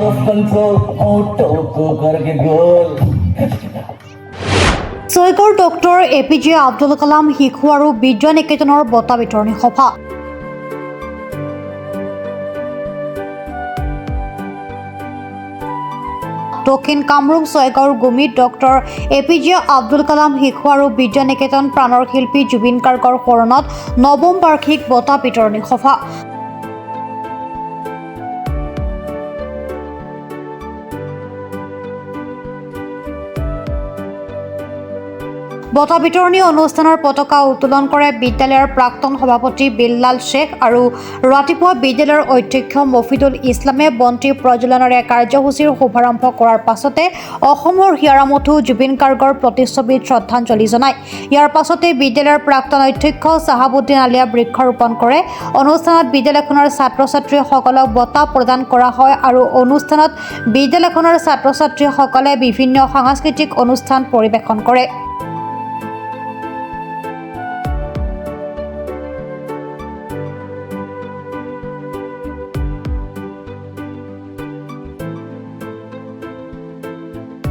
lost control, auto को करके गोल। ছয়গড় doctor APJ Abdul Kalam শিশু আৰু বিদ্যা নিকেতনৰ বঁটা বিতৰণী সভা। দক্ষিণ কামৰূপ ছয়গড় গুমিত ডক্টৰ APJ আব্দুল কালাম শিশু আৰু বিদ্যা নিকেতন প্ৰাণৰ শিল্পী জুবিন গাৰ্গৰ শৰণত নৱম বাৰ্ষিক বঁটা বিতৰণী সভা। বঁটা বিতৰণী অনুষ্ঠানৰ পতাকা উত্তোলন কৰে বিদ্যালয়ৰ প্ৰাক্তন সভাপতি বিল্লাল শেখ আৰু ৰাতিপুৱা বিদ্যালয়ৰ অধ্যক্ষ মফিদুল ইছলামে বন্তি প্ৰজ্বলনেৰে কাৰ্যসূচীৰ শুভাৰম্ভ কৰাৰ পাছতে অসমৰ হিয়াৰামঠু জুবিন গাৰ্গৰ প্ৰতিচ্ছবিত শ্ৰদ্ধাঞ্জলি জনায়। ইয়াৰ পাছতে বিদ্যালয়ৰ প্ৰাক্তন অধ্যক্ষ চাহাবুদ্দিন আলিয়া বৃক্ষৰোপণ কৰে। অনুষ্ঠানত বিদ্যালয়খনৰ ছাত্ৰ ছাত্ৰীসকলক বঁটা প্ৰদান কৰা হয় আৰু অনুষ্ঠানত বিদ্যালয়খনৰ ছাত্ৰ ছাত্ৰীসকলে বিভিন্ন সাংস্কৃতিক অনুষ্ঠান পৰিৱেশন কৰে।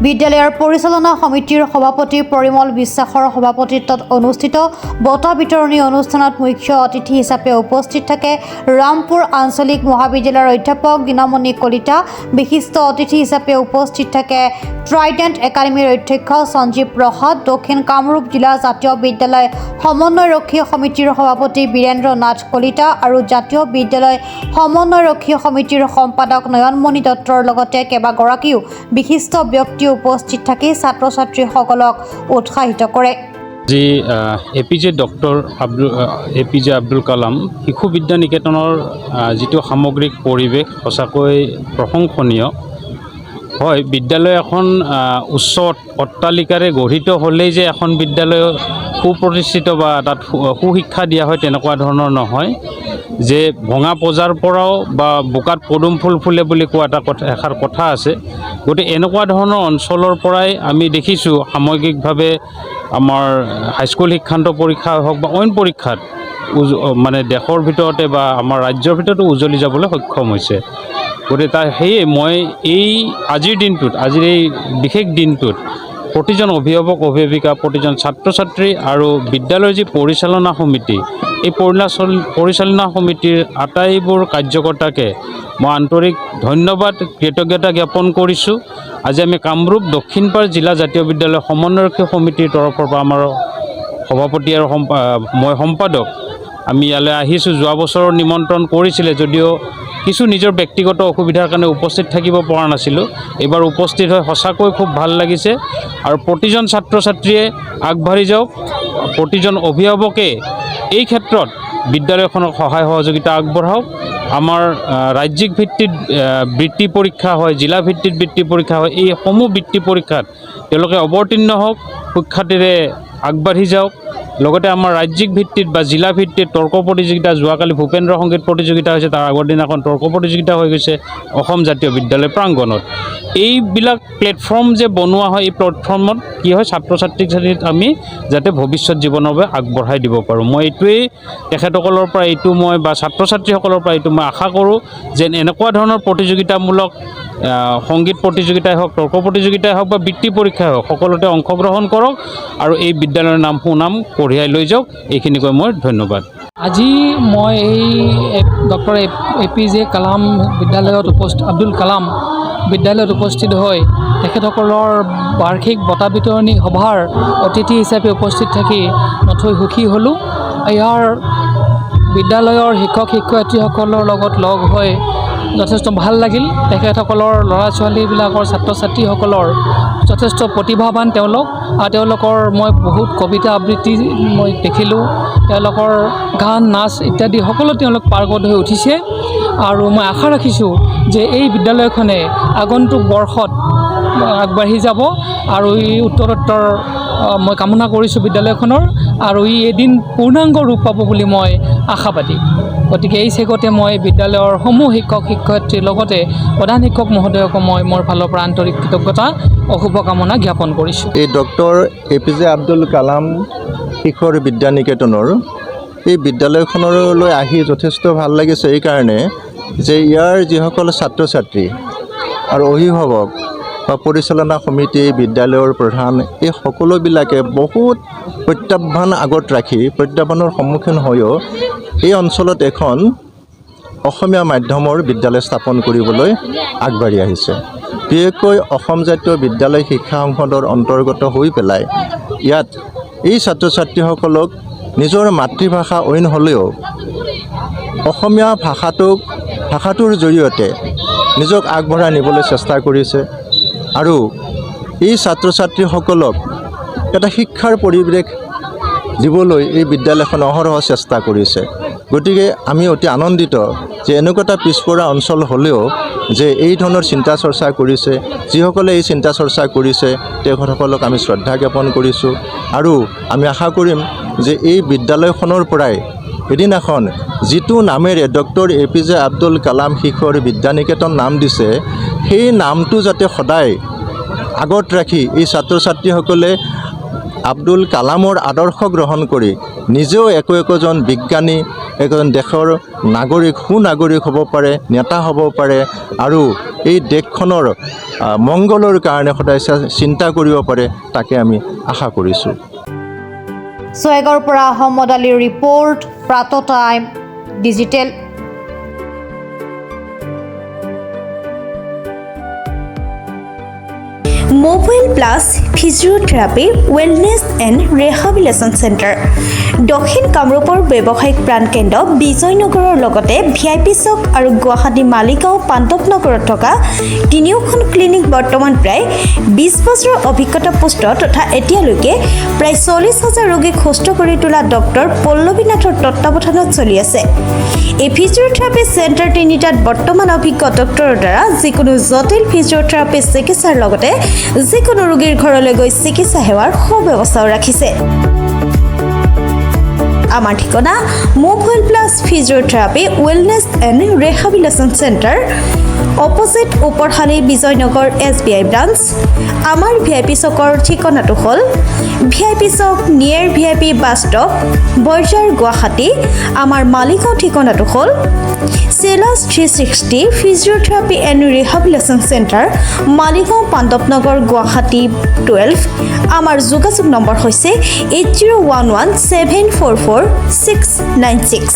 বিদ্যালয়ৰ পৰিচালনা সমিতিৰ সভাপতি পৰিমল বিশ্বাসৰ সভাপতিত্বত অনুষ্ঠিত বঁটা বিতৰণী অনুষ্ঠানত মুখ্য অতিথি হিচাপে উপস্থিত থাকে ৰামপুৰ আঞ্চলিক মহাবিদ্যালয়ৰ অধ্যাপক দিনমণি কলিতা। বিশিষ্ট অতিথি হিচাপে উপস্থিত থাকে ট্ৰাইডেণ্ট একাডেমীৰ অধ্যক্ষ সঞ্জীৱ প্ৰসাদ, দক্ষিণ কামৰূপ জিলা জাতীয় বিদ্যালয় সমন্বয়ৰক্ষী সমিতিৰ সভাপতি বীৰেন্দ্ৰ নাথ কলিতা আৰু জাতীয় বিদ্যালয় সমন্বয়ৰক্ষী সমিতিৰ সম্পাদক নয়নমণি দত্তৰ লগতে কেইবাগৰাকীও বিশিষ্ট ব্যক্তি উপস্থিত থাকি ছাত্ৰ ছাত্ৰীসকলক উৎসাহিত কৰে। যি APJ আব্দুল কালাম শিশু বিদ্যা নিকেতনৰ যিটো সামগ্ৰিক পৰিৱেশ সঁচাকৈ প্ৰশংসনীয় হয়। বিদ্যালয় এখন উচ্চ অট্টালিকাৰে গঢ়িত হ'লেই যে এখন বিদ্যালয় সুপ্ৰতিষ্ঠিত বা তাত সুশিক্ষা দিয়া হয় তেনেকুৱা ধৰণৰ নহয়, যে ভঙা পজাৰ পৰাও বা বোকাত পদুম ফুল ফুলে বুলি কোৱা এষাৰ কথা আছে। গতিকে এনেকুৱা ধৰণৰ অঞ্চলৰ পৰাই আমি দেখিছোঁ সামগ্ৰিকভাৱে আমাৰ হাইস্কুল শিক্ষান্ত পৰীক্ষা হওক বা অইন পৰীক্ষাত মানে দেশৰ ভিতৰতে বা আমাৰ ৰাজ্যৰ ভিতৰতো উজ্জ্বলি যাবলৈ সক্ষম হৈছে। গতিকে সেয়ে মই এই আজিৰ এই বিশেষ দিনটোত প্ৰতিজন অভিভাৱক অভিভাৱিকা, প্ৰতিজন ছাত্ৰ ছাত্ৰী আৰু বিদ্যালয়ৰ যি পৰিচালনা সমিতি, এই পৰিচালনা সমিতিৰ আটাইবোৰ কাৰ্যকৰ্তাকে মই আন্তৰিক ধন্যবাদ কৃতজ্ঞতা জ্ঞাপন কৰিছোঁ। আজি আমি কামৰূপ দক্ষিণপাৰ জিলা জাতীয় বিদ্যালয় সমন্বয়ৰক্ষী সমিতিৰ তৰফৰ পৰা আমাৰ সভাপতি আৰু মই সম্পাদক আমি ইয়ালৈ আহিছোঁ। যোৱা বছৰৰ নিমন্ত্ৰণ কৰিছিলে যদিও কিছু নিজৰ ব্যক্তিগত অসুবিধাৰ কাৰণে উপস্থিত থাকিব পৰা নাছিলোঁ। এইবাৰ উপস্থিত হৈ সঁচাকৈ খুব ভাল লাগিছে আৰু প্ৰতিজন ছাত্ৰ ছাত্ৰীয়ে আগবাঢ়ি যাওক, প্ৰতিজন অভিভাৱকে এই ক্ষেত্ৰত বিদ্যালয়খনক সহায় সহযোগিতা আগবঢ়াওক। আমাৰ ৰাজ্যিক ভিত্তিত বৃত্তি পৰীক্ষা হয়, জিলা ভিত্তিত বৃত্তি পৰীক্ষা হয়, এই সমূহ বৃত্তি পৰীক্ষাত তেওঁলোকে অৱতীৰ্ণ হওক, সুখ্যাতিৰে আগবাঢ়ি যাওক। লগতে আমাৰ ৰাজ্যিক ভিত্তিত বা জিলা ভিত্তিত তৰ্ক প্ৰতিযোগিতা, যোৱাকালি ভূপেন্দ্ৰ সংগীত প্ৰতিযোগিতা হৈছে, তাৰ আগৰ দিনাখন তৰ্ক প্ৰতিযোগিতা হৈ গৈছে অসম জাতীয় বিদ্যালয় প্ৰাংগণত। এইবিলাক প্লেটফৰ্ম যে বনোৱা হয়, এই প্লেটফৰ্মত কি হয় ছাত্ৰ ছাত্ৰীক আমি যাতে ভৱিষ্যত জীৱনৰ বাবে আগবঢ়াই দিব পাৰোঁ। মই এইটোৱেই তেখেতসকলৰ পৰা বা ছাত্ৰ ছাত্ৰীসকলৰ পৰা মই আশা কৰোঁ যে এনেকুৱা ধৰণৰ প্ৰতিযোগিতামূলক সংগীত প্ৰতিযোগিতাই হওক, তৰ্ক প্ৰতিযোগিতাই হওক বা বৃত্তি পৰীক্ষাই হওক, সকলোতে অংশগ্ৰহণ কৰক আৰু এই বিদ্যালয়ৰ সুনাম কঢ়িয়াই লৈ যাওক। এইখিনি কৈ মই ধন্যবাদ। আজি মই এই ডক্টৰ APJ কালাম আব্দুল কালাম বিদ্যালয়ত উপস্থিত হৈ তেখেতসকলৰ বাৰ্ষিক বঁটা বিতৰণী সভাৰ অতিথি হিচাপে উপস্থিত থাকি নথৈ সুখী হ'লোঁ। ইয়াৰ বিদ্যালয়ৰ শিক্ষক শিক্ষয়িত্ৰীসকলৰ লগত লগ হৈ যথেষ্ট ভাল লাগিল। তেখেতসকলৰ ল'ৰা ছোৱালীবিলাকৰ ছাত্ৰ ছাত্ৰীসকলৰ যথেষ্ট প্ৰতিভাৱান তেওঁলোকৰ মই বহুত কবিতা আবৃত্তি মই দেখিলোঁ। তেওঁলোকৰ গান নাচ ইত্যাদি সকলো তেওঁলোক পাৰ্গত হৈ উঠিছে আৰু মই আশা ৰাখিছোঁ যে এই বিদ্যালয়খনে আগন্তুক বৰ্ষত আগবাঢ়ি যাব আৰু এই উত্তৰোত্তৰ মই কামনা কৰিছোঁ বিদ্যালয়খনৰ, আৰু ই এদিন পূৰ্ণাংগ ৰূপ পাব বুলি মই আশাবাদী। গতিকে এই চেগতে মই বিদ্যালয়ৰ সমূহ শিক্ষক শিক্ষয়িত্ৰীৰ লগতে প্ৰধান শিক্ষক মহোদয়কো মই মোৰ ফালৰ পৰা আন্তৰিক কৃতজ্ঞতা ও শুভকামনা জ্ঞাপন কৰিছোঁ। এই ডক্টৰ APJ আব্দুল কালাম শিশু আৰু বিদ্যা নিকেতনৰ এই বিদ্যালয়খনলৈ আহি যথেষ্ট ভাল লাগিছে এইকাৰণে যে ইয়াৰ যিসকল ছাত্ৰ ছাত্ৰী আৰু অভিভাৱক বা পৰিচালনা সমিতি, বিদ্যালয়ৰ প্ৰধান, এই সকলোবিলাকে বহুত প্ৰত্যাহ্বান আগত ৰাখি প্ৰত্যাহ্বানৰ সন্মুখীন হৈও এই অঞ্চলত এখন অসমীয়া মাধ্যমৰ বিদ্যালয় স্থাপন কৰিবলৈ আগবাঢ়ি আহিছে। বিশেষকৈ অসম জাতীয় বিদ্যালয় শিক্ষা সংসদৰ অন্তৰ্গত হৈ পেলাই ইয়াত এই ছাত্ৰ ছাত্ৰীসকলক নিজৰ মাতৃভাষা অইন হ'লেও অসমীয়া ভাষাটোৰ জৰিয়তে নিজক আগবঢ়াই নিবলৈ চেষ্টা কৰিছে আৰু এই ছাত্ৰ ছাত্ৰীসকলক এটা শিক্ষাৰ পৰিৱেশ দিবলৈ এই বিদ্যালয়খন অহৰহ চেষ্টা কৰিছে। গতিকে আমি অতি আনন্দিত যে এনেকুৱা এটা পিছপৰা অঞ্চল হ'লেও যে এই ধৰণৰ চিন্তা চৰ্চা কৰিছে। যিসকলে এই চিন্তা চৰ্চা কৰিছে তেখেতসকলক আমি শ্ৰদ্ধা জ্ঞাপন কৰিছোঁ আৰু আমি আশা কৰিম যে এই বিদ্যালয়খনৰ পৰাই এদিনাখন যিটো নামেৰে ডক্টৰ APJ আব্দুল কালাম শিশু বিদ্যানিকেতন নাম দিছে, সেই নামটো যাতে সদায় আগত ৰাখি এই ছাত্ৰ ছাত্ৰীসকলে আব্দুল কালামৰ আদৰ্শ গ্ৰহণ কৰি নিজেও একোজন বিজ্ঞানী, এজন দেশৰ নাগৰিক, সুনাগৰিক হ'ব পাৰে, নেতা হ'ব পাৰে আৰু এই দেশখনৰ মংগলৰ কাৰণে সদায় চিন্তা কৰিব পাৰে, তাকে আমি আশা কৰিছোঁ। ছয়গাঁৱৰ পৰা আহমদ আলীৰ ৰিপৰ্ট, প্ৰাত time digital. Mobile plus physiotherapy wellness and rehabilitation centre, দক্ষিণ কামৰূপৰ ব্যৱসায়িক প্ৰাণকেন্দ্ৰ বিজয়নগৰৰ লগতে VIP চক আৰু গুৱাহাটী মালিগাঁও পাণ্ডৱনগৰত থকা তিনিওখন ক্লিনিক বৰ্তমান প্ৰায় 20 বছৰৰ অভিজ্ঞতা পুষ্ট তথা এতিয়ালৈকে প্ৰায় 40,000 ৰোগীক সুস্থ কৰি তোলা ডক্টৰ পল্লৱী নাথৰ তত্ত্বাৱধানত চলি আছে। এই ফিজিঅ'থেৰাপি চেণ্টাৰ তিনিটাত বৰ্তমান অভিজ্ঞ ডক্টৰৰ দ্বাৰা যিকোনো জটিল ফিজিঅ'থেৰাপি চিকিৎসাৰ লগতে যিকোনো ৰোগীৰ ঘৰলৈ গৈ চিকিৎসা সেৱাৰ সুব্যৱস্থাও ৰাখিছে। আমাৰ ঠিকনা mobile plus physiotherapy wellness and rehabilitation centre, opposite Oporshali Bijoynagar SBI branch. আমাৰ VIP চকৰ ঠিকনাটো হ'ল VIP Chowk near VIP bus stop, Borjhar, Guwahati. আমাৰ মালিগাঁও ঠিকনাটো হ'ল চেলাছ 360 physiotherapy and rehabilitation centre, Maligaon Pandavnagar, Guwahati 12। আমাৰ যোগাযোগ নম্বৰ হৈছে 8011744696।